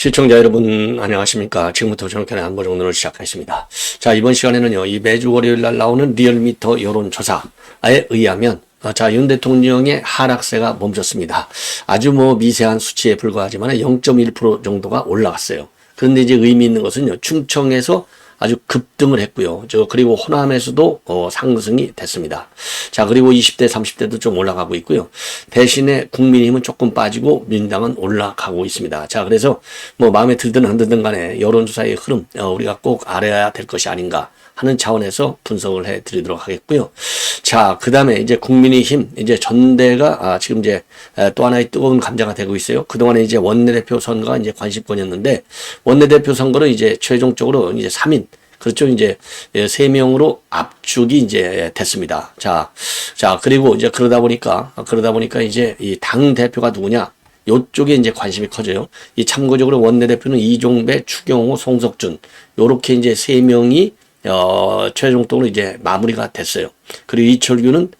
시청자 여러분 안녕하십니까. 지금부터 정확한 안보 정론을 시작하겠습니다. 자, 이번 시간에는요, 이 매주 월요일 날 나오는 리얼미터 여론조사에 의하면 윤 대통령의 하락세가 멈췄습니다. 아주 미세한 수치에 불과하지만 0.1% 정도가 올라갔어요. 그런데 이제 의미 있는 것은요, 충청에서 아주 급등을 했고요. 그리고 호남에서도 상승이 됐습니다. 자, 그리고 20대, 30대도 좀 올라가고 있고요. 대신에 국민의힘은 조금 빠지고 민주당은 올라가고 있습니다. 자, 그래서 마음에 들든 안 들든 간에 여론조사의 흐름, 우리가 꼭 알아야 될 것이 아닌가 하는 차원에서 분석을 해 드리도록 하겠고요. 자, 그 다음에 이제 국민의힘, 이제 전대가, 지금 이제 또 하나의 뜨거운 감자가 되고 있어요. 그동안에 이제 원내대표 선거가 이제 관심권이었는데, 원내대표 선거는 이제 최종적으로 이제 3인, 그렇죠. 이제 3명으로 압축이 이제 됐습니다. 자, 그리고 이제 그러다 보니까 이제 이 당 대표가 누구냐? 요쪽에 이제 관심이 커져요. 이 참고적으로 원내대표는 이종배, 추경호, 송석준, 요렇게 이제 3명이 최종적으로 이제 마무리가 됐어요. 그리고 이철규는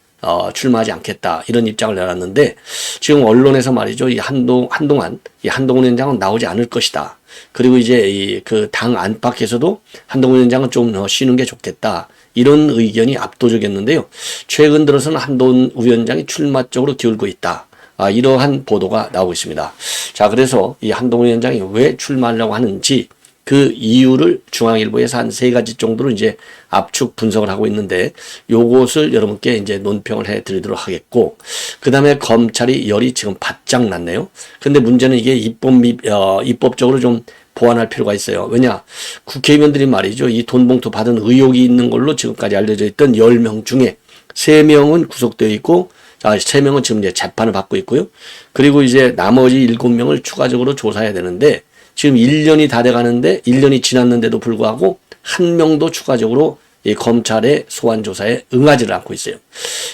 출마하지 않겠다 이런 입장을 내놨는데, 지금 언론에서 말이죠, 이 한동안 이 한동훈 위원장은 나오지 않을 것이다. 그리고 이제 이 그 당 안팎에서도 한동훈 위원장은 좀 쉬는 게 좋겠다 이런 의견이 압도적이었는데요. 최근 들어서는 한동훈 위원장이 출마 쪽으로 기울고 있다. 이러한 보도가 나오고 있습니다. 자, 그래서 이 한동훈 위원장이 왜 출마하려고 하는지 그 이유를 중앙일보에서 한 3가지 정도로 이제 압축 분석을 하고 있는데, 요것을 여러분께 이제 논평을 해 드리도록 하겠고, 그 다음에 검찰이 열이 지금 바짝 났네요. 근데 문제는 이게 입법적으로 좀 보완할 필요가 있어요. 왜냐? 국회의원들이 말이죠, 이 돈 봉투 받은 의혹이 있는 걸로 지금까지 알려져 있던 10명 중에 3명은 구속되어 있고, 3명은 지금 이제 재판을 받고 있고요. 그리고 이제 나머지 7명을 추가적으로 조사해야 되는데, 지금 1년이 다 돼가는데 1년이 지났는데도 불구하고 1명도 추가적으로 이 검찰의 소환 조사에 응하지를 않고 있어요.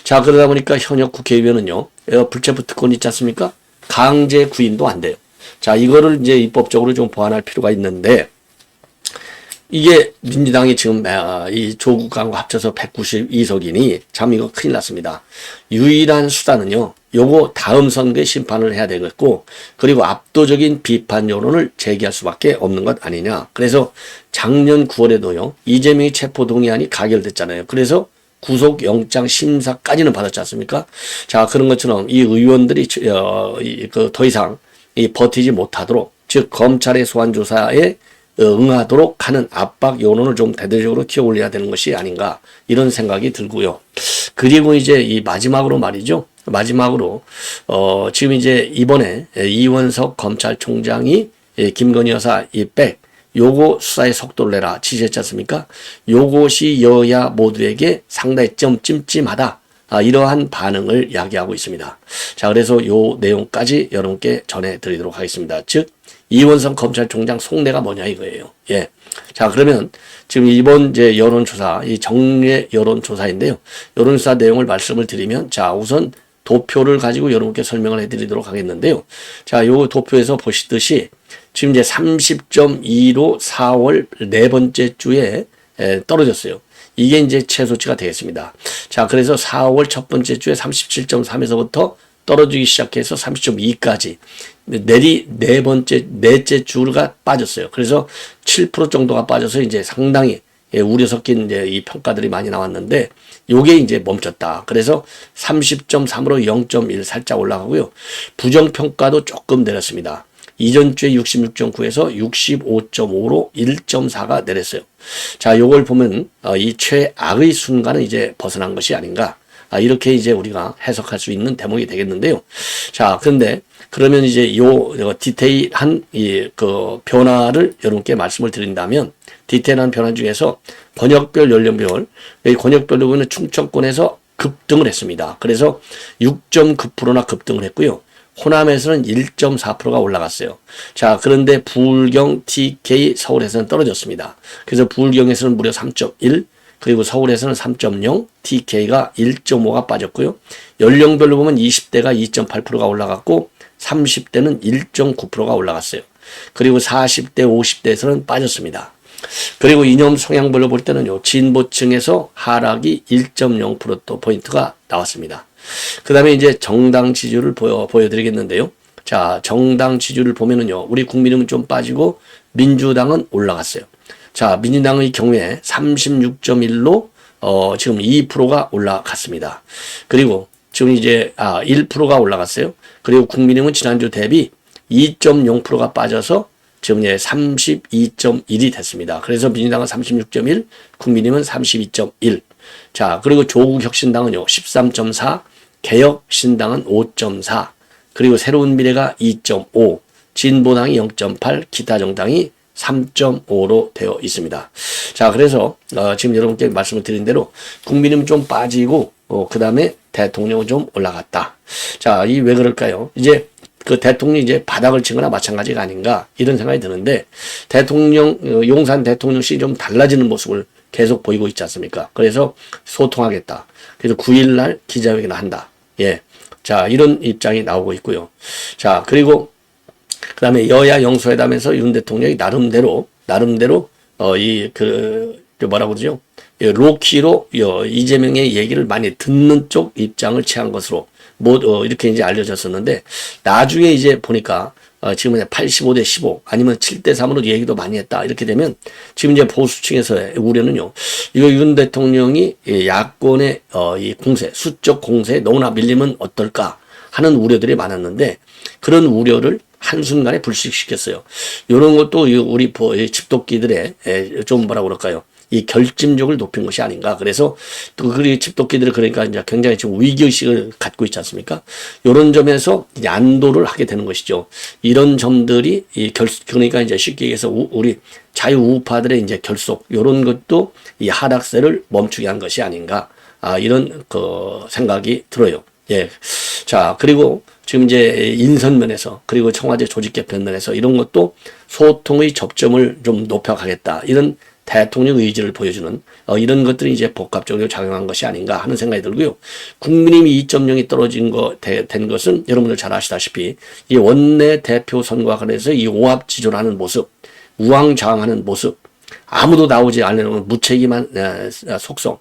자, 그러다 보니까 현역 국회의원은요, 불체포 특권 있지 않습니까? 강제 구인도 안 돼요. 자, 이거를 이제 입법적으로 좀 보완할 필요가 있는데, 이게 민주당이 지금 이 조국과 합쳐서 192석이니 참 이거 큰일 났습니다. 유일한 수단은요, 요거 다음 선거에 심판을 해야 되겠고, 그리고 압도적인 비판 여론을 제기할 수밖에 없는 것 아니냐. 그래서 작년 9월에도요, 이재명이 체포동의안이 가결됐잖아요. 그래서 구속영장 심사까지는 받았지 않습니까? 자, 그런 것처럼 이 의원들이 더 이상 버티지 못하도록, 즉 검찰의 소환조사에 응하도록 하는 압박 여론을 좀 대대적으로 키워 올려야 되는 것이 아닌가 이런 생각이 들고요. 그리고 이제 이 마지막으로 말이죠. 지금 이제 이번에 이원석 검찰총장이 김건희 여사 요거 수사의 속도를 내라 지시했지 않습니까? 요것이 여야 모두에게 상당히 좀 찜찜하다. 이러한 반응을 야기하고 있습니다. 자, 그래서 요 내용까지 여러분께 전해드리도록 하겠습니다. 즉, 이원석 검찰총장 속내가 뭐냐 이거예요. 예. 자, 그러면 지금 이번 이제 여론조사, 이 정례 여론조사인데요. 여론조사 내용을 말씀을 드리면, 자, 우선 도표를 가지고 여러분께 설명을 해드리도록 하겠는데요. 자, 요 도표에서 보시듯이 지금 이제 30.2로 4월 4번째 주에 떨어졌어요. 이게 이제 최소치가 되겠습니다. 자, 그래서 4월 첫 번째 주에 37.3에서부터 떨어지기 시작해서 30.2까지 넷째 주가 빠졌어요. 그래서 7% 정도가 빠져서 이제 상당히 우려 섞인 이제 이 평가들이 많이 나왔는데, 요게 이제 멈췄다. 그래서 30.3으로 0.1 살짝 올라가고요. 부정평가도 조금 내렸습니다. 이전 주에 66.9에서 65.5로 1.4가 내렸어요. 자, 요걸 보면 이 최악의 순간은 이제 벗어난 것이 아닌가. 이렇게 이제 우리가 해석할 수 있는 대목이 되겠는데요. 자, 그런데 그러면 이제 요 디테일한 그 변화를 여러분께 말씀을 드린다면, 디테일한 변화 중에서 권역별 연령별, 이 권역별로 보면 충청권에서 급등을 했습니다. 그래서 6.9%나 급등을 했고요. 호남에서는 1.4%가 올라갔어요. 자, 그런데 부울경, TK, 서울에서는 떨어졌습니다. 그래서 부울경에서는 무려 3.1, 그리고 서울에서는 3.0, TK가 1.5가 빠졌고요. 연령별로 보면 20대가 2.8%가 올라갔고, 30대는 1.9%가 올라갔어요. 그리고 40대, 50대에서는 빠졌습니다. 그리고 이념 성향별로 볼 때는요, 진보층에서 하락이 1.0% 포인트가 나왔습니다. 그 다음에 이제 정당 지지율을 보여드리겠는데요. 자, 정당 지지율을 보면은요, 우리 국민의힘은 좀 빠지고 민주당은 올라갔어요. 자, 민주당의 경우에 36.1로 지금 2%가 올라갔습니다. 그리고 지금 이제 1%가 올라갔어요. 그리고 국민의힘은 지난주 대비 2.0%가 빠져서 지금 이제 32.1이 됐습니다. 그래서 민주당은 36.1, 국민의힘은 32.1. 자, 그리고 조국혁신당은요, 13.4, 개혁신당은 5.4, 그리고 새로운 미래가 2.5, 진보당이 0.8, 기타 정당이 3.5로 되어 있습니다. 자, 그래서 지금 여러분께 말씀을 드린 대로 국민의힘 좀 빠지고 그 다음에 대통령은 좀 올라갔다. 자, 이 왜 그럴까요? 이제 그 대통령이 이제 바닥을 치거나 마찬가지가 아닌가 이런 생각이 드는데, 대통령 용산 대통령실이 좀 달라지는 모습을 계속 보이고 있지 않습니까? 그래서 소통하겠다. 그래서 9일날 기자회견을 한다. 예, 자, 이런 입장이 나오고 있고요. 자, 그리고 그 다음에 여야 영수회담에서 윤 대통령이 나름대로 뭐라고 그러죠? 로키로 이재명의 얘기를 많이 듣는 쪽 입장을 취한 것으로 이렇게 이제 알려졌었는데, 나중에 이제 보니까 지금 85대 15 아니면 7대 3으로 얘기도 많이 했다. 이렇게 되면 지금 이제 보수층에서의 우려는요, 이거 윤 대통령이 야권의 이 공세, 수적 공세에 너무나 밀리면 어떨까 하는 우려들이 많았는데, 그런 우려를 한순간에 불식시켰어요. 이런 것도 우리 집도끼들의 좀 뭐라고 그럴까요? 이 결집력을 높인 것이 아닌가. 그래서 또 그 집도끼들은 그러니까 이제 굉장히 지금 위기의식을 갖고 있지 않습니까? 이런 점에서 안도를 하게 되는 것이죠. 이런 점들이 그러니까 이제 쉽게 얘기해서 우리 자유우파들의 이제 결속, 이런 것도 이 하락세를 멈추게 한 것이 아닌가. 이런 생각이 들어요. 예. 자, 그리고 지금 이제 인선면에서, 그리고 청와대 조직 개편 면에서 이런 것도 소통의 접점을 좀 높여가겠다. 이런 대통령 의지를 보여주는 이런 것들이 이제 복합적으로 작용한 것이 아닌가 하는 생각이 들고요. 국민의힘이 2.0이 떨어진 된 것은 여러분들 잘 아시다시피 이 원내 대표 선거와 관련해서 이 오합지졸하는 모습, 우왕좌왕하는 모습, 아무도 나오지 않는 무책임한 속성,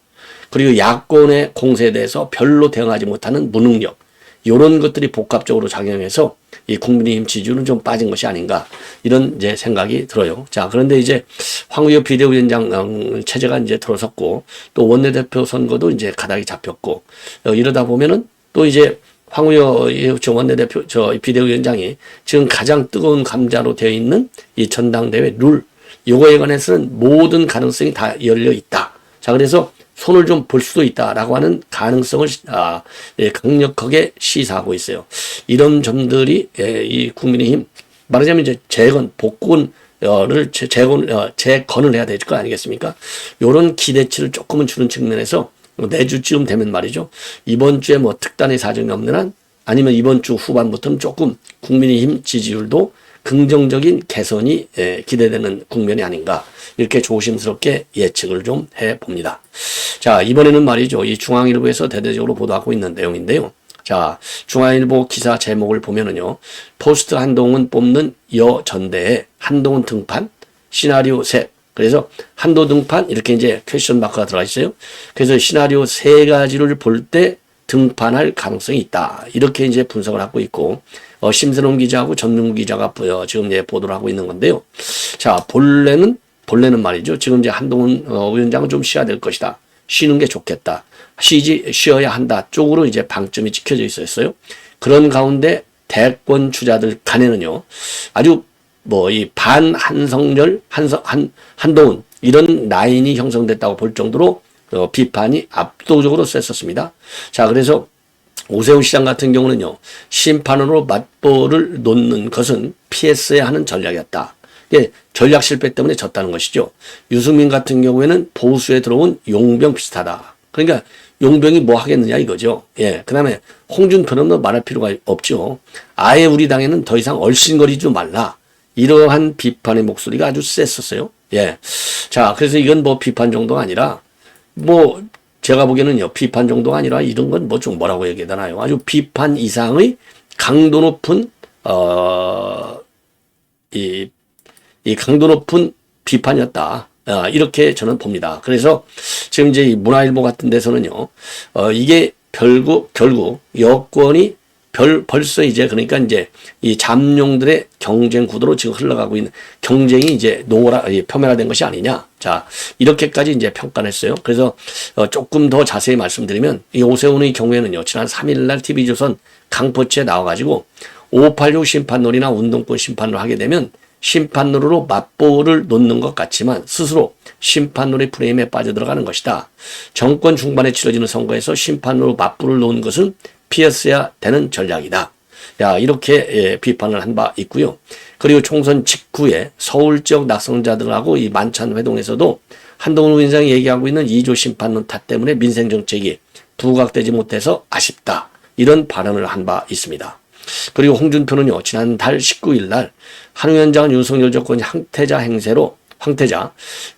그리고 야권의 공세에 대해서 별로 대응하지 못하는 무능력, 이런 것들이 복합적으로 작용해서 이 국민의힘 지지율은 좀 빠진 것이 아닌가, 이런 이제 생각이 들어요. 자, 그런데 이제 황우여 비대위원장 체제가 이제 들어섰고, 또 원내대표 선거도 이제 가닥이 잡혔고, 이러다 보면은 또 이제 황우여 원내대표 비대위원장이 지금 가장 뜨거운 감자로 되어 있는 이 전당대회 룰, 요거에 관해서는 모든 가능성이 다 열려 있다. 자, 그래서 손을 좀 볼 수도 있다라고 하는 가능성을 강력하게 시사하고 있어요. 이런 점들이 이 국민의힘, 말하자면 이제 복권을 재건을 해야 될 거 아니겠습니까? 이런 기대치를 조금은 주는 측면에서 내주쯤 되면 말이죠. 이번 주에 뭐 특단의 사정이 없는 한, 아니면 이번 주 후반부터는 조금 국민의힘 지지율도 긍정적인 개선이 기대되는 국면이 아닌가, 이렇게 조심스럽게 예측을 좀 해봅니다. 자, 이번에는 말이죠, 이 중앙일보에서 대대적으로 보도하고 있는 내용인데요. 자, 중앙일보 기사 제목을 보면은요, 포스트 한동훈 뽑는 여전대에 한동훈 등판 시나리오 셋. 그래서 한도 등판 이렇게 이제 퀘스천 마크가 들어가 있어요. 그래서 시나리오 세 가지를 볼 때 등판할 가능성이 있다. 이렇게 이제 분석을 하고 있고, 심선홍 기자하고 전민구 기자가 지금 이제 보도를 하고 있는 건데요. 자, 본래는 말이죠. 지금 이제 한동훈 위원장은 좀 쉬어야 될 것이다. 쉬는 게 좋겠다. 쉬어야 한다 쪽으로 이제 방점이 찍혀져 있었어요. 그런 가운데 대권 주자들 간에는요, 아주 이 반한성열, 한동훈, 이런 라인이 형성됐다고 볼 정도로 비판이 압도적으로 셌었습니다. 자, 그래서 오세훈 시장 같은 경우는요, 심판으로 맞보를 놓는 것은 피했어야 하는 전략이었다. 예, 전략 실패 때문에 졌다는 것이죠. 유승민 같은 경우에는 보수에 들어온 용병 비슷하다. 그러니까 용병이 뭐 하겠느냐 이거죠. 예, 그 다음에 홍준표는 뭐 말할 필요가 없죠. 아예 우리 당에는 더 이상 얼씬거리지 말라. 이러한 비판의 목소리가 아주 셌었어요. 예, 자, 그래서 이건 뭐 비판 정도가 아니라, 제가 보기에는요, 비판 정도가 아니라 이런 건 좀 뭐라고 얘기해야 되나요? 아주 비판 이상의 강도 높은, 이 강도 높은 비판이었다. 이렇게 저는 봅니다. 그래서 지금 이제 이 문화일보 같은 데서는요, 이게 결국 여권이 벌써 이제 그러니까 이제 이 잠룡들의 경쟁 구도로 지금 흘러가고 있는 경쟁이 이제 표면화된 것이 아니냐. 자, 이렇게까지 이제 평가를 했어요. 그래서 조금 더 자세히 말씀드리면 이 오세훈의 경우에는요, 지난 3일날 TV조선 강포치에 나와가지고 586 심판놀이나 운동권 심판을 하게 되면 심판놀이로 맞보를 놓는 것 같지만 스스로 심판놀이 프레임에 빠져들어가는 것이다. 정권 중반에 치러지는 선거에서 심판으로 맞불을 놓은 것은 피했어야 되는 전략이다. 야, 이렇게 비판을 한 바 있고요. 그리고 총선 직후에 서울 지역 낙선자들하고 이 만찬 회동에서도 한동훈 위원장이 얘기하고 있는 2조 심판론 탓 때문에 민생 정책이 부각되지 못해서 아쉽다. 이런 발언을 한 바 있습니다. 그리고 홍준표는요, 지난달 19일 날 한 위원장은 윤석열 정권 황태자 행세로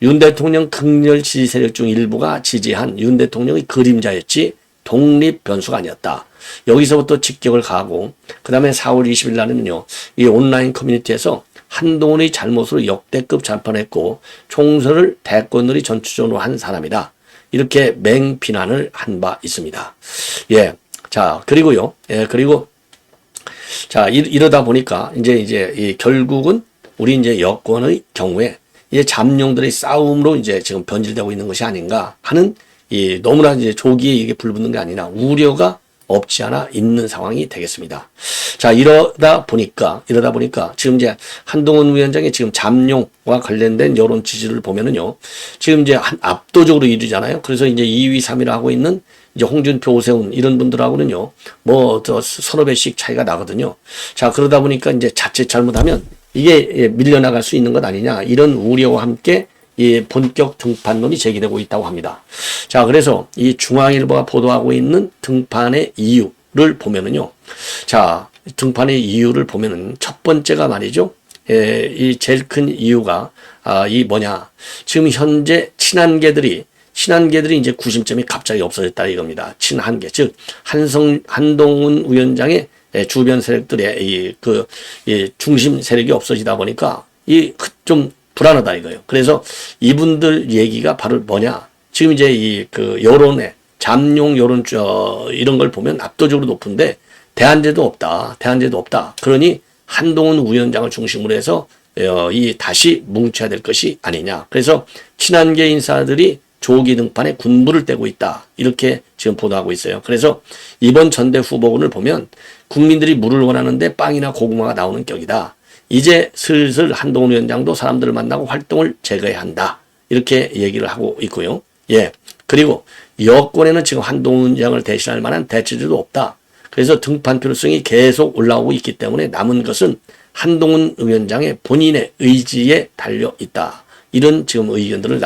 윤 대통령 극렬 지지 세력 중 일부가 지지한 윤 대통령의 그림자였지 독립 변수가 아니었다. 여기서부터 직격을 가하고 그 다음에 4월 20일 날은요, 이 온라인 커뮤니티에서 한동훈의 잘못으로 역대급 잘못했고 총선을 대권놀이 전투전으로 한 사람이다. 이렇게 맹비난을 한 바 있습니다. 예. 자, 그리고요. 예, 그리고 자, 이러다 보니까 이제 결국은 우리 이제 여권의 경우에 이제 잠룡들의 싸움으로 이제 지금 변질되고 있는 것이 아닌가 하는 이 너무나 이제 조기에 이게 불붙는 게 아니라 우려가 없지 않아 있는 상황이 되겠습니다. 자, 이러다 보니까 지금 이제 한동훈 위원장의 지금 잠룡과 관련된 여론 지지를 보면은요, 지금 이제 압도적으로 1위잖아요. 그래서 이제 2위, 3위를 하고 있는 이제 홍준표, 오세훈 이런 분들하고는요, 뭐 더 서너 배씩 차이가 나거든요. 자, 그러다 보니까 이제 자칫 잘못하면 이게 밀려나갈 수 있는 것 아니냐, 이런 우려와 함께 이 본격 등판론이 제기되고 있다고 합니다. 자, 그래서 이 중앙일보가 보도하고 있는 등판의 이유를 보면은요, 자, 등판의 이유를 보면은 첫 번째가 말이죠, 이 제일 큰 이유가 이 뭐냐, 지금 현재 친한계들이 이제 구심점이 갑자기 없어졌다 이겁니다. 친한계, 즉 한동훈 위원장의 주변 세력들의 이 중심 세력이 없어지다 보니까 좀 불안하다 이거예요. 그래서 이분들 얘기가 바로 뭐냐? 지금 이제 여론에 잠룡 여론 이런 걸 보면 압도적으로 높은데 대안제도 없다. 그러니 한동훈 위원장을 중심으로 해서 다시 뭉쳐야 될 것이 아니냐. 그래서 친한계 인사들이 조기 등판에 군부를 떼고 있다. 이렇게 지금 보도하고 있어요. 그래서 이번 전대 후보군을 보면 국민들이 물을 원하는데 빵이나 고구마가 나오는 격이다. 이제 슬슬 한동훈 위원장도 사람들을 만나고 활동을 재개해야 한다. 이렇게 얘기를 하고 있고요. 예. 그리고 여권에는 지금 한동훈 위원장을 대신할 만한 대체제도 없다. 그래서 등판 필요성이 계속 올라오고 있기 때문에 남은 것은 한동훈 위원장의 본인의 의지에 달려 있다. 이런 지금 의견들을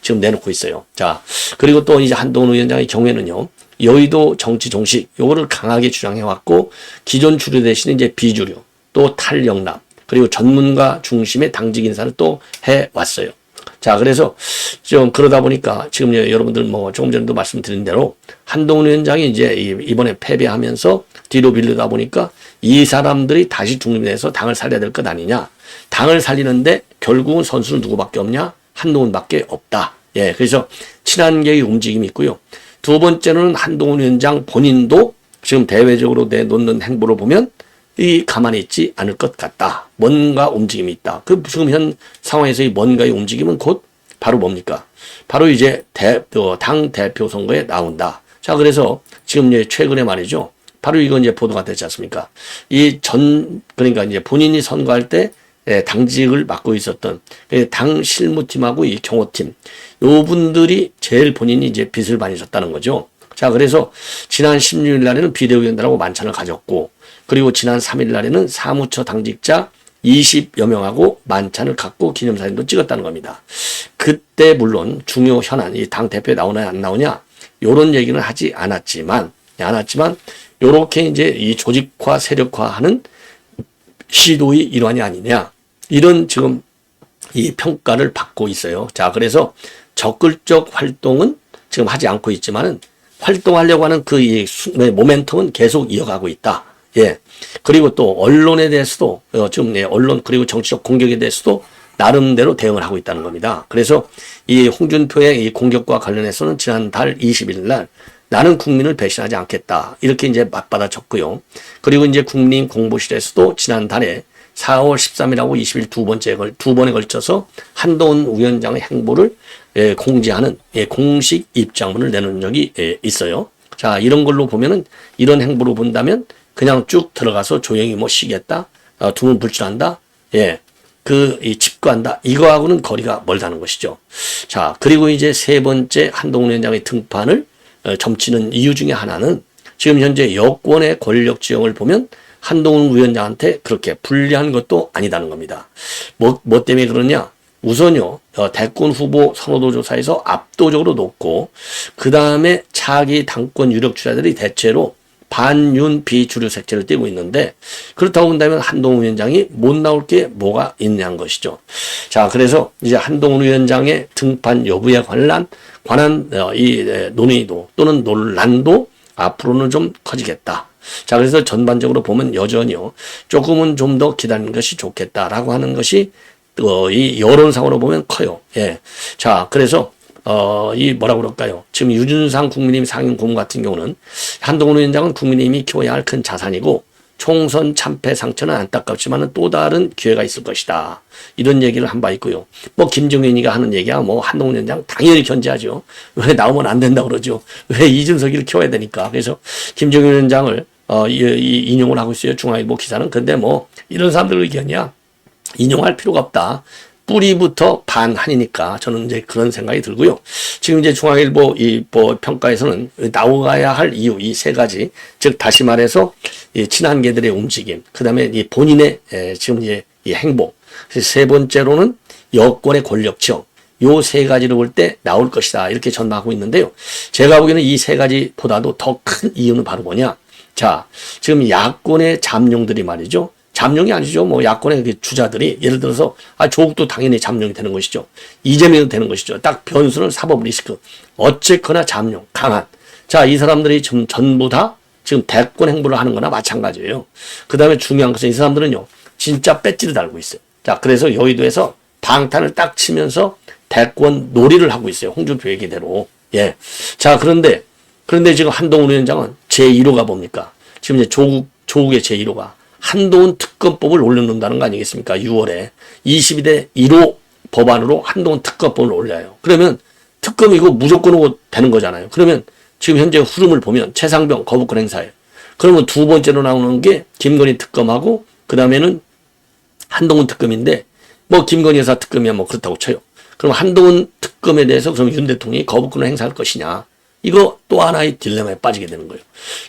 지금 내놓고 있어요. 자, 그리고 또 이제 한동훈 위원장의 경우에는요, 여의도 정치 종식, 요거를 강하게 주장해왔고, 기존 주류 대신에 이제 비주류, 또 탈영남, 그리고 전문가 중심의 당직 인사를 또 해왔어요. 자, 그래서 좀 그러다 보니까 지금 여러분들 뭐 조금 전에도 말씀드린 대로 한동훈 위원장이 이제 이번에 패배하면서 뒤로 밀리다 보니까 이 사람들이 다시 중립해서 당을 살려야 될 것 아니냐. 당을 살리는데 결국은 선수는 누구밖에 없냐? 한동훈밖에 없다. 예, 그래서 친한계의 움직임이 있고요. 두 번째는 한동훈 위원장 본인도 지금 대외적으로 내놓는 행보를 보면 가만히 있지 않을 것 같다. 뭔가 움직임이 있다. 지금 현 상황에서의 뭔가의 움직임은 곧 바로 뭡니까? 바로 이제 당 대표 선거에 나온다. 자, 그래서 지금 최근에 말이죠. 바로 이건 이제 보도가 됐지 않습니까? 그러니까 이제 본인이 선거할 때 당직을 맡고 있었던 당 실무팀하고 이 경호팀, 요 분들이 제일 본인이 이제 빚을 많이 졌다는 거죠. 자, 그래서 지난 16일 날에는 비대위원들하고 만찬을 가졌고, 그리고 지난 3일 날에는 사무처 당직자 20여 명하고 만찬을 갖고 기념사진도 찍었다는 겁니다. 그때 물론 중요 현안, 이 당 대표에 나오냐 안 나오냐, 요런 얘기는 하지 않았지만, 요렇게 이제 이 조직화, 세력화하는 시도의 일환이 아니냐, 이런 지금 이 평가를 받고 있어요. 자, 그래서 적극적 활동은 지금 하지 않고 있지만은 활동하려고 하는 모멘텀은 계속 이어가고 있다. 예. 그리고 또 언론에 대해서도 지금 언론 그리고 정치적 공격에 대해서도 나름대로 대응을 하고 있다는 겁니다. 그래서 이 홍준표의 이 공격과 관련해서는 지난달 20일 날 나는 국민을 배신하지 않겠다. 이렇게 이제 맞받아 적고요. 그리고 이제 국민 공보실에서도 지난달에 4월 13일하고 20일 두 번에 걸쳐서 한동훈 위원장의 행보를 공지하는 공식 입장문을 내놓은 적이 있어요. 자, 이런 걸로 보면은 이런 행보로 본다면 그냥 쭉 들어가서 조용히 뭐 쉬겠다, 두문 불출한다, 이 집거한다. 이거하고는 거리가 멀다는 것이죠. 자, 그리고 이제 세 번째 한동훈 위원장의 등판을 점치는 이유 중에 하나는 지금 현재 여권의 권력 지형을 보면 한동훈 위원장한테 그렇게 불리한 것도 아니다는 겁니다. 뭐 때문에 그러냐? 우선요, 대권 후보 선호도 조사에서 압도적으로 높고, 그 다음에 차기 당권 유력 주자들이 대체로 반윤 비주류 색채를 띠고 있는데, 그렇다고 본다면 한동훈 위원장이 못 나올 게 뭐가 있냐는 것이죠. 자, 그래서 이제 한동훈 위원장의 등판 여부에 관한 이 논의도 또는 논란도 앞으로는 좀 커지겠다. 자, 그래서 전반적으로 보면 여전히요, 조금은 좀 더 기다리는 것이 좋겠다라고 하는 것이 이 여론상으로 보면 커요. 자, 그래서 이 뭐라 그럴까요? 지금 유준상 국민의힘 상임 고문 같은 경우는 한동훈 위원장은 국민의힘이 키워야 할 큰 자산이고 총선 참패 상처는 안타깝지만 또 다른 기회가 있을 것이다. 이런 얘기를 한 바 있고요. 뭐 김정은이가 하는 얘기야 뭐 한동훈 위원장 당연히 견제하죠. 왜 나오면 안 된다고 그러죠. 왜 이준석이를 키워야 되니까. 그래서 김정은 위원장을 인용을 하고 있어요. 중앙일보 기사는. 근데 뭐 이런 사람들 의견이야. 인용할 필요가 없다. 뿌리부터 반한이니까 저는 이제 그런 생각이 들고요. 지금 이제 중앙일보 평가에서는 나와야 할 이유 이 세 가지, 즉 다시 말해서 이 친한계들의 움직임, 그 다음에 이 본인의 지금 이제 이 행보, 세 번째로는 여권의 권력형, 요 세 가지를 볼 때 나올 것이다 이렇게 전망하고 있는데요. 제가 보기에는 이 세 가지보다도 더 큰 이유는 바로 뭐냐? 자, 지금 야권의 잠룡들이 말이죠. 잠룡이 아니죠. 뭐 야권의 주자들이 예를 들어서 조국도 당연히 잠룡이 되는 것이죠. 이재명도 되는 것이죠. 딱 변수는 사법 리스크. 어쨌거나 잠룡 강한. 자, 이 사람들이 지금 전부 다 지금 대권 행보를 하는 거나 마찬가지예요. 그 다음에 중요한 것은 이 사람들은요, 진짜 배지를 달고 있어요. 자, 그래서 여의도에서 방탄을 딱 치면서 대권 놀이를 하고 있어요. 홍준표 얘기대로. 자, 그런데 지금 한동훈 위원장은 제1호가 뭡니까? 지금 이제 조국의 제1호가 한동훈 특검법을 올려놓는다는 거 아니겠습니까? 6월에 22대 1호 법안으로 한동훈 특검법을 올려요. 그러면 특검 이거 무조건 되는 거잖아요. 그러면 지금 현재 흐름을 보면 최상병 거부권 행사예요. 그러면 두 번째로 나오는 게 김건희 특검하고 그 다음에는 한동훈 특검인데 뭐 김건희 여사 특검이야 뭐 그렇다고 쳐요. 그럼 한동훈 특검에 대해서 그럼 윤 대통령이 거부권을 행사할 것이냐? 이거 또 하나의 딜레마에 빠지게 되는 거예요.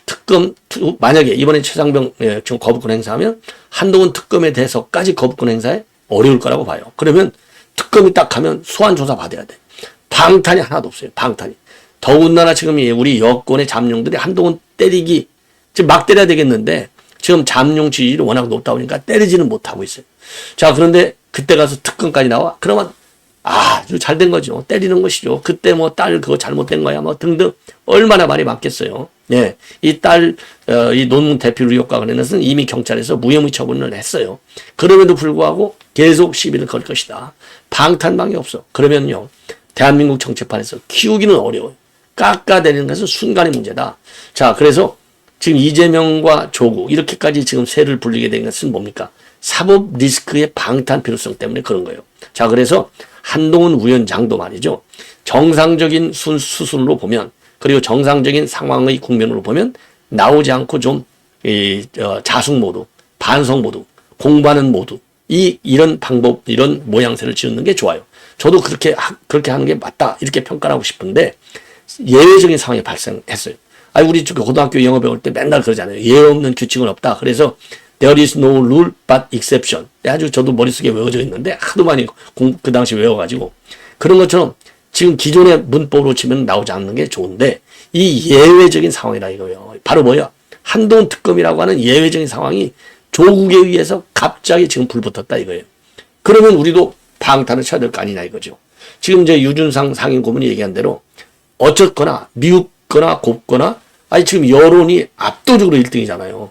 특검, 만약에 이번에 최상병 지금 거부권 행사하면 한동훈 특검에 대해서까지 거부권 행사에 어려울 거라고 봐요. 그러면 특검이 딱 하면 소환 조사 받아야 돼. 방탄이 하나도 없어요. 방탄이. 더군다나 지금 우리 여권의 잠룡들이 한동훈 때리기, 지금 막 때려야 되겠는데 지금 잠룡 지지율이 워낙 높다 보니까 때리지는 못하고 있어요. 자, 그런데 그때 가서 특검까지 나와? 그러면 아주 잘 된 거죠. 때리는 것이죠. 그때 뭐 딸 그거 잘못된 거야 뭐 등등 얼마나 말이 많겠어요. 이 딸 이 논문 대필 의혹과 관련해서는 이미 경찰에서 무혐의 처분을 했어요. 그럼에도 불구하고 계속 시비를 걸 것이다. 방탄방이 없어. 그러면요, 대한민국 정치판에서 키우기는 어려워요. 깎아내리는 것은 순간의 문제다. 자, 그래서 지금 이재명과 조국 이렇게까지 지금 세를 불리게 된 것은 뭡니까? 사법 리스크의 방탄 필요성 때문에 그런 거예요. 자, 그래서 한동훈 위원장도 말이죠. 정상적인 수순으로 보면, 그리고 정상적인 상황의 국면으로 보면 나오지 않고 좀 자숙 모드, 반성 모드, 공부하는 모드, 이런 방법, 이런 모양새를 지었는 게 좋아요. 저도 그렇게 하는 게 맞다 이렇게 평가를 하고 싶은데 예외적인 상황이 발생했어요. 우리 고등학교 영어 배울 때 맨날 그러잖아요. 예외 없는 규칙은 없다. 그래서 There is no rule but exception. 아주 저도 머릿속에 외워져 있는데 하도 많이 그 당시 외워가지고 그런 것처럼 지금 기존의 문법으로 치면 나오지 않는 게 좋은데 이 예외적인 상황이라 이거예요. 바로 뭐야? 한동훈 특검이라고 하는 예외적인 상황이 조국에 의해서 갑자기 지금 불붙었다 이거예요. 그러면 우리도 방탄을 쳐야 될 거 아니냐 이거죠. 지금 이제 유준상 상임 고문이 얘기한 대로 어쨌거나 미웃거나 곱거나 지금 여론이 압도적으로 1등이잖아요.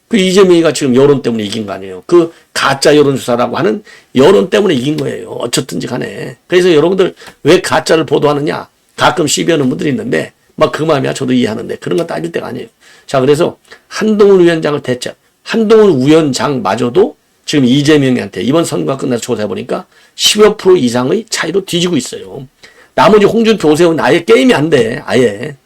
그 이재명이가 지금 여론 때문에 이긴 거 아니에요. 그 가짜 여론조사라고 하는 여론 때문에 이긴 거예요. 어쨌든지 간에. 그래서 여러분들 왜 가짜를 보도하느냐? 가끔 시비하는 분들이 있는데 막 그 마음이야. 저도 이해하는데 그런 거 따질 때가 아니에요. 자, 그래서 한동훈 위원장을 대체 한동훈 위원장마저도 지금 이재명한테 이번 선거가 끝나서 조사해보니까 10여 프로 이상의 차이로 뒤지고 있어요. 나머지 홍준표 오세훈 아예 게임이 안 돼. 아예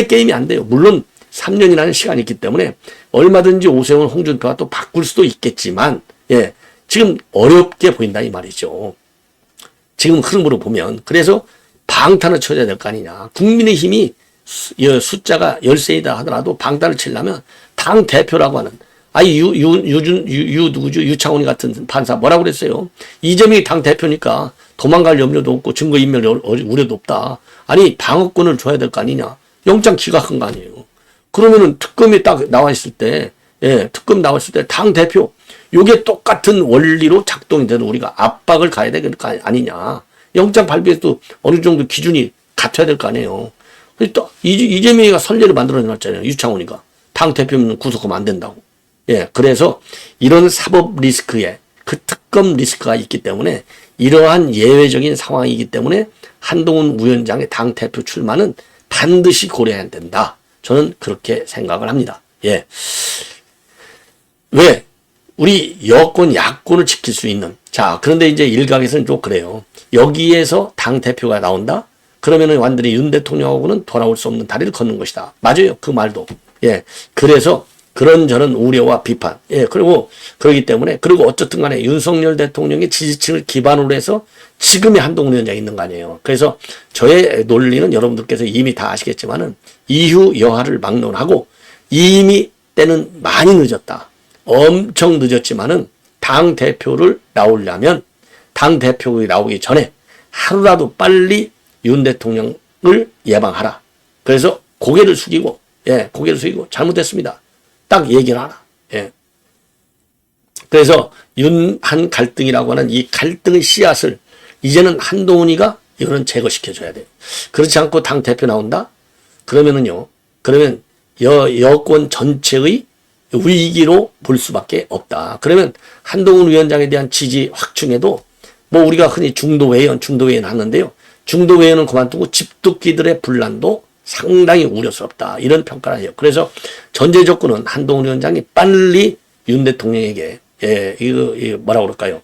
게임이 안 돼요. 물론 3년이라는 시간이 있기 때문에 얼마든지 오세훈 홍준표가 또 바꿀 수도 있겠지만, 예, 지금 어렵게 보인다 이 말이죠. 지금 흐름으로 보면. 그래서 방탄을 쳐야 될 거 아니냐. 국민의힘이 숫자가 13이다 하더라도 방탄을 치려면 당 대표라고 하는, 누구죠? 유창훈이 같은 판사 뭐라고 그랬어요? 이재명이 당 대표니까 도망갈 염려도 없고 증거인멸 우려도 없다. 아니, 방어권을 줘야 될 거 아니냐. 영장 기각한 거 아니에요. 그러면은 특검이 딱 나와 있을 때, 예, 특검 나와 있을 때 당 대표, 요게 똑같은 원리로 작동이 되는 우리가 압박을 가야 될 거 아니냐. 영장 발부에도 어느 정도 기준이 같아야 될 거 아니에요. 또 이재명이가 선례를 만들어 놨잖아요. 유창훈이가. 당 대표면 구속하면 안 된다고. 예, 그래서 이런 사법 리스크에 그 특검 리스크가 있기 때문에 이러한 예외적인 상황이기 때문에 한동훈 위원장의 당 대표 출마는 반드시 고려해야 된다. 저는 그렇게 생각을 합니다. 예. 왜? 우리 여권, 야권을 지킬 수 있는. 자, 그런데 이제 일각에서는 좀 그래요. 여기에서 당대표가 나온다? 그러면은 완전히 윤 대통령하고는 돌아올 수 없는 다리를 걷는 것이다. 맞아요. 그 말도. 예. 그래서 그런저런 우려와 비판. 예. 그리고, 그러기 때문에, 그리고 어쨌든 간에 윤석열 대통령의 지지층을 기반으로 해서 지금의 한동훈 위원장이 있는 거 아니에요. 그래서 저의 논리는 여러분들께서 이미 다 아시겠지만은 이후 여하를 막론하고 이미 때는 많이 늦었다. 엄청 늦었지만은 당 대표를 나오려면 당 대표가 나오기 전에 하루라도 빨리 윤 대통령을 예방하라. 그래서 고개를 숙이고, 예, 고개를 숙이고 잘못했습니다. 딱 얘기를 하라. 예. 그래서 윤한 갈등이라고 하는 이 갈등의 씨앗을 이제는 한동훈이가 이거는 제거시켜줘야 돼요. 그렇지 않고 당 대표 나온다? 그러면 여권 전체의 위기로 볼 수밖에 없다. 그러면 한동훈 위원장에 대한 지지 확충에도 뭐 우리가 흔히 중도외연 하는데요. 중도외연은 그만두고 집도끼들의 분란도 상당히 우려스럽다. 이런 평가를 해요. 그래서 전제 조건은 한동훈 위원장이 빨리 윤 대통령에게, 예, 이거 뭐라고 그럴까요?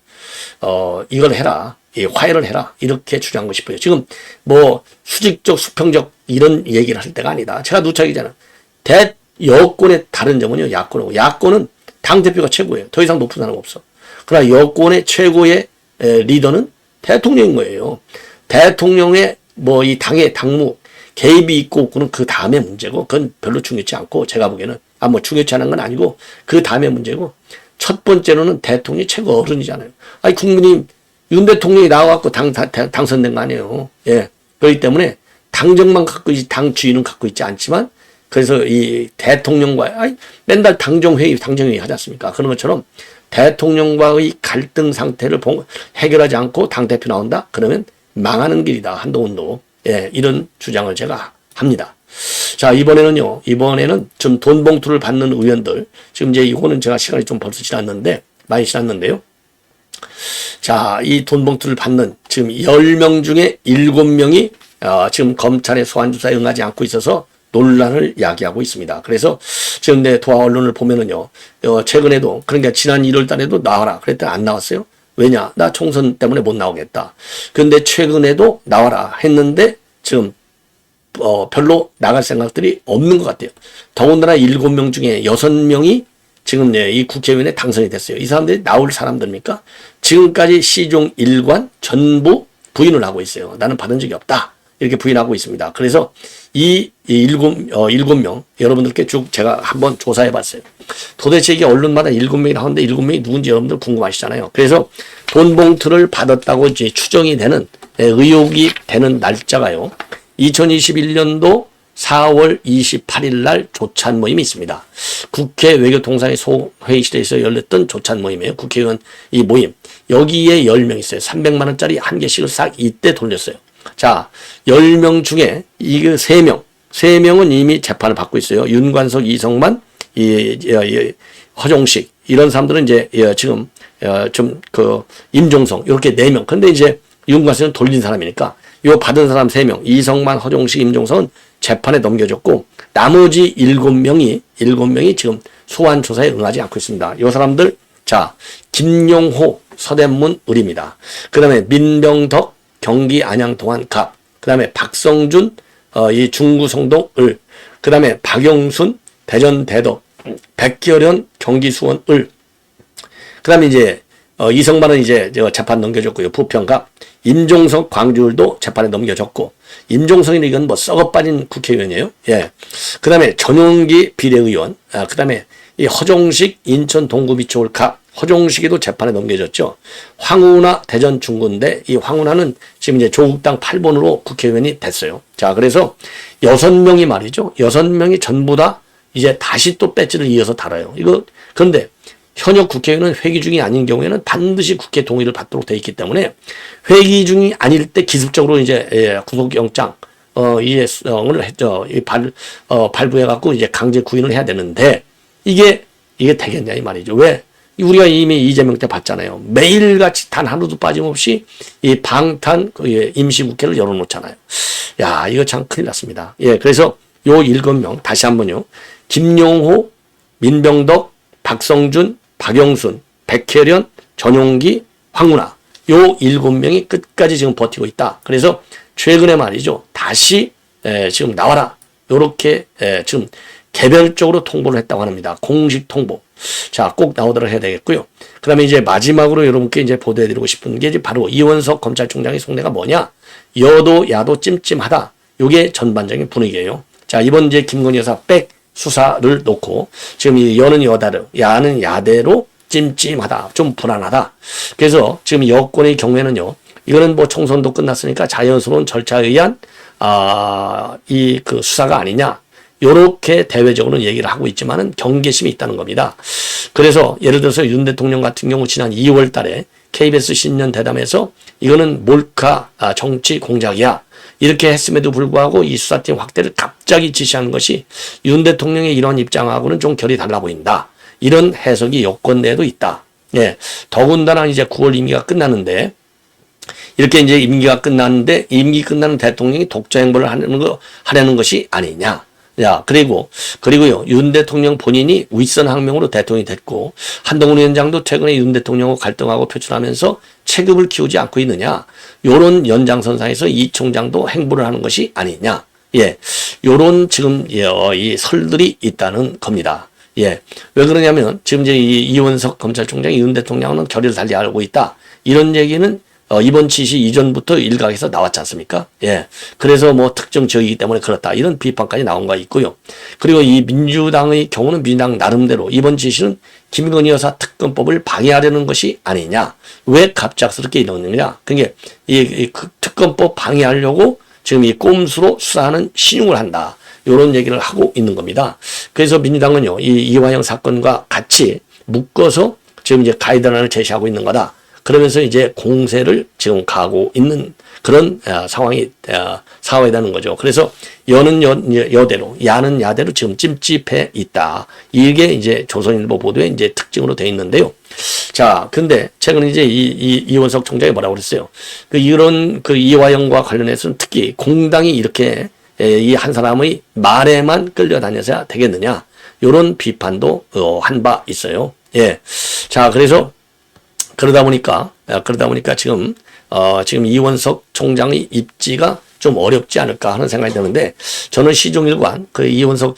이걸 해라. 예, 화해를 해라. 이렇게 주장하고 싶어요. 지금 뭐 수직적, 수평적 이런 얘기를 할 때가 아니다. 제가 누차 얘기잖아요. 여권의 다른 점은요, 야권은 당대표가 최고예요. 더 이상 높은 사람 없어. 그러나 여권의 최고의 리더는 대통령인 거예요. 대통령의 뭐 이 당의 당무 개입이 있고 없고는 그 다음의 문제고, 그건 별로 중요치 않고, 제가 보기에는, 뭐 중요치 않은 건 아니고, 그 다음의 문제고, 첫 번째로는 대통령이 최고 어른이잖아요. 아니, 국민이, 윤 대통령이 나와갖고 당선된 거 아니에요. 예. 그렇기 때문에, 당정만 갖고 있지, 당 주인은 갖고 있지 않지만, 그래서 이 대통령과, 맨날 당정회의 하지 않습니까? 그런 것처럼, 대통령과의 갈등 상태를 해결하지 않고 당대표 나온다? 그러면 망하는 길이다. 한동훈도. 예, 이런 주장을 제가 합니다. 자, 이번에는 좀 돈 봉투를 받는 의원들. 지금 이제 이거는 제가 시간이 좀 벌써 많이 지났는데요. 자, 이 돈 봉투를 받는 지금 10명 중에 7명이 지금 검찰의 소환조사에 응하지 않고 있어서 논란을 야기하고 있습니다. 그래서 지금 내 도하 언론을 보면은요, 최근에도, 그러니까 지난 1월 달에도 나와라. 그랬더니 안 나왔어요. 왜냐? 나 총선 때문에 못 나오겠다. 그런데 최근에도 나와라 했는데 지금 별로 나갈 생각들이 없는 것 같아요. 더군다나 7명 중에 6명이 지금 이 국회의원에 당선이 됐어요. 이 사람들이 나올 사람들입니까? 지금까지 시종 1관 전부 부인을 하고 있어요. 나는 받은 적이 없다. 이렇게 부인하고 있습니다. 그래서 이 7명 여러분들께 쭉 제가 한번 조사해 봤어요. 도대체 이게 언론마다 7명이 나오는데 7명이 누군지 여러분들 궁금하시잖아요. 그래서 돈 봉투를 받았다고 이제 추정이 되는, 의혹이 되는 날짜가요. 2021년도 4월 28일 날 조찬 모임이 있습니다. 국회 외교통상의 소회의실에서 열렸던 조찬 모임이에요. 국회의원 이 모임. 여기에 10명 있어요. 300만 원짜리 한 개씩을 싹 이때 돌렸어요. 자, 10명 중에 이거 3명은 이미 재판을 받고 있어요. 윤관석, 이성만, 허종식 이런 사람들은 이제 지금 임종성 이렇게 4명. 근데 이제 윤관석은 돌린 사람이니까 요 받은 사람 3명, 이성만, 허종식, 임종성은 재판에 넘겨졌고 나머지 7명이 지금 소환 조사에 응하지 않고 있습니다. 이 사람들 자 김용호 서대문 을입니다. 그 다음에 민병덕 경기 안양 동안 갑, 그 다음에 박성준 이 중구 성동 을, 그 다음에 박영순 대전 대덕, 백결현 경기 수원 을, 그 다음에 이제 이성만은 이제 재판 넘겨졌고요. 부평갑, 임종석 광주을도 재판에 넘겨졌고, 임종석이는 이건 뭐 썩어빠진 국회의원이에요. 예. 그 다음에 전용기 비례의원, 그 다음에 이 허종식 인천 동구미추홀 갑, 허종식이도 재판에 넘겨졌죠. 황운하 대전 중구인데 이 황운하는 지금 이제 조국당 8번으로 국회의원이 됐어요. 자, 그래서 6명이 말이죠. 6명이 전부 다 이제 다시 또 배지를 이어서 달아요. 그런데 현역 국회의원은 회기 중이 아닌 경우에는 반드시 국회 동의를 받도록 돼 있기 때문에 회기 중이 아닐 때 기습적으로 이제 구속영장 이성을 했죠. 발부해 갖고 이제 강제 구인을 해야 되는데 이게 되겠냐 이 말이죠. 왜? 우리가 이미 이재명 때 봤잖아요. 매일같이 단 하루도 빠짐없이 이 방탄 임시국회를 열어놓잖아요. 야, 이거 참 큰일 났습니다. 예, 그래서 요 7명 다시 한번요. 김용호, 민병덕, 박성준, 박영순, 백혜련, 전용기, 황운하 요 7명이 끝까지 지금 버티고 있다. 그래서 최근에 말이죠. 다시 지금 나와라. 요렇게 지금 개별적으로 통보를 했다고 합니다. 공식 통보. 자, 꼭 나오도록 해야 되겠고요. 그 다음에 이제 마지막으로 여러분께 이제 보도해드리고 싶은 게 이제 바로 이원석 검찰총장의 속내가 뭐냐? 여도 야도 찜찜하다. 요게 전반적인 분위기예요. 자, 이번 이제 김건희 여사 백 수사를 놓고 지금 이 여는 여다로, 야는 야대로 찜찜하다. 좀 불안하다. 그래서 지금 여권의 경우에는요. 이거는 뭐 총선도 끝났으니까 자연스러운 절차에 의한 이 그 수사가 아니냐. 요렇게 대외적으로는 얘기를 하고 있지만은 경계심이 있다는 겁니다. 그래서 예를 들어서 윤 대통령 같은 경우 지난 2월 달에 KBS 신년 대담에서 이거는 몰카 정치 공작이야. 이렇게 했음에도 불구하고 이 수사팀 확대를 갑자기 지시하는 것이 윤 대통령의 이러한 입장하고는 좀 결이 달라 보인다. 이런 해석이 여권 내에도 있다. 예. 더군다나 이제 9월 임기가 끝났는데 이렇게 이제 임기가 끝났는데 임기 끝나는 대통령이 독자 행보를 하려는 것이 아니냐. 야, 그리고요, 윤 대통령 본인이 윗선 항명으로 대통령이 됐고, 한동훈 위원장도 최근에 윤 대통령과 갈등하고 표출하면서 체급을 키우지 않고 있느냐. 요런 연장선상에서 이 총장도 행보를 하는 것이 아니냐. 예. 요런 지금, 이 설들이 있다는 겁니다. 예. 왜 그러냐면, 지금 이제 이원석 검찰총장이 윤 대통령은 결의를 달리 알고 있다. 이런 얘기는 이번 지시 이전부터 일각에서 나왔지 않습니까? 예. 그래서 뭐 특정 지역이기 때문에 그렇다. 이런 비판까지 나온 거 있고요. 그리고 이 민주당의 경우는 민주당 나름대로 이번 지시는 김건희 여사 특검법을 방해하려는 것이 아니냐. 왜 갑작스럽게 이러느냐. 그게 이 특검법 방해하려고 지금 이 꼼수로 수사하는 신용을 한다. 이런 얘기를 하고 있는 겁니다. 그래서 민주당은요, 이 이화영 사건과 같이 묶어서 지금 이제 가이드라인을 제시하고 있는 거다. 그러면서 이제 공세를 지금 가고 있는 그런 상황이 사회되는 거죠. 그래서 여는 여대로, 야는 야대로 지금 찜찜해 있다. 이게 이제 조선일보 보도에 이제 특징으로 되어 있는데요. 자, 근데 최근 이제 이원석 총장이 뭐라고 그랬어요? 이런 이화영과 관련해서는 특히 공당이 이렇게 이 한 사람의 말에만 끌려다녀서야 되겠느냐. 이런 비판도 한 바 있어요. 예. 자, 그러다 보니까 지금 이원석 총장의 입지가 좀 어렵지 않을까 하는 생각이 드는데, 저는 시종일관 이원석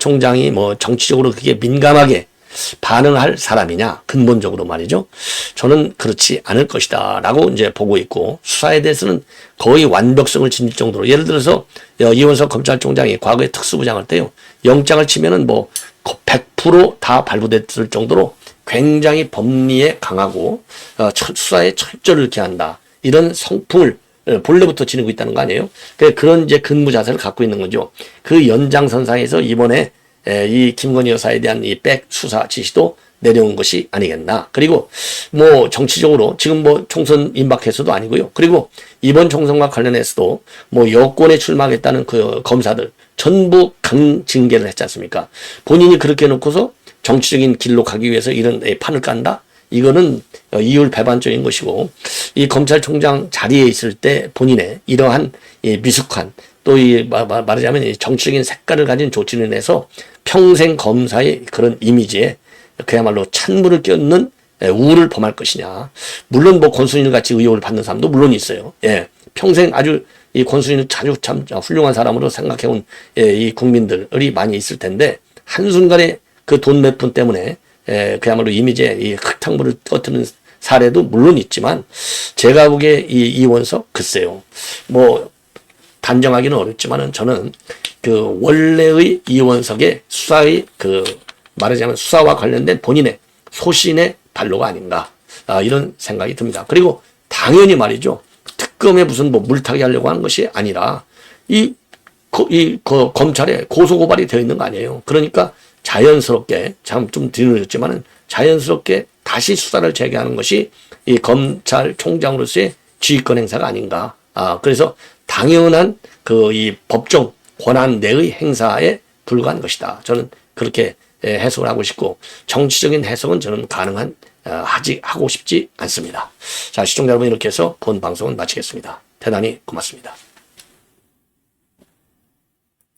총장이 뭐 정치적으로 그게 민감하게 반응할 사람이냐, 근본적으로 말이죠. 저는 그렇지 않을 것이다 라고 이제 보고 있고, 수사에 대해서는 거의 완벽성을 지닐 정도로, 예를 들어서 이원석 검찰총장이 과거에 특수부장 할 때요, 영장을 치면은 뭐 100% 다 발부됐을 정도로 굉장히 법리에 강하고 수사에 철저를 이렇게 한다. 이런 성품을 본래부터 지니고 있다는 거 아니에요? 그런 이제 근무 자세를 갖고 있는 거죠. 그 연장선상에서 이번에 이 김건희 여사에 대한 이 백 수사 지시도 내려온 것이 아니겠나. 그리고 뭐 정치적으로 지금 뭐 총선 임박해서도 아니고요. 그리고 이번 총선과 관련해서도 뭐 여권에 출마하겠다는 그 검사들 전부 강징계를 했지 않습니까? 본인이 그렇게 해놓고서 정치적인 길로 가기 위해서 이런 판을 깐다? 이거는 이율 배반적인 것이고, 이 검찰총장 자리에 있을 때 본인의 이러한 미숙한 또 말하자면 이 정치적인 색깔을 가진 조치를 내서 평생 검사의 그런 이미지에 그야말로 찬물을 끼얹는 우를 범할 것이냐. 물론 뭐 권순일 같이 의혹을 받는 사람도 물론 있어요. 예. 평생 아주 이 권순일을 자주 참 훌륭한 사람으로 생각해온 이 국민들이 많이 있을 텐데 한순간에 그 돈 몇 푼 때문에 그야말로 이미지에 이 흙탕물을 떠드는 사례도 물론 있지만 제가 보기에 이 이원석 글쎄요. 뭐 단정하기는 어렵지만은 저는 그 원래의 이원석의 수사의 말하자면 수사와 관련된 본인의 소신의 발로가 아닌가 이런 생각이 듭니다. 그리고 당연히 말이죠. 특검에 무슨 뭐 물타기 하려고 하는 것이 아니라 검찰에 고소고발이 되어 있는 거 아니에요. 그러니까 자연스럽게 참 좀 뒤늦었지만은 자연스럽게 다시 수사를 재개하는 것이 이 검찰총장으로서의 지휘권 행사가 아닌가. 그래서 당연한 이 법정 권한 내의 행사에 불과한 것이다. 저는 그렇게 해석을 하고 싶고 정치적인 해석은 저는 하고 싶지 않습니다. 자, 시청자 여러분 이렇게 해서 본 방송은 마치겠습니다. 대단히 고맙습니다.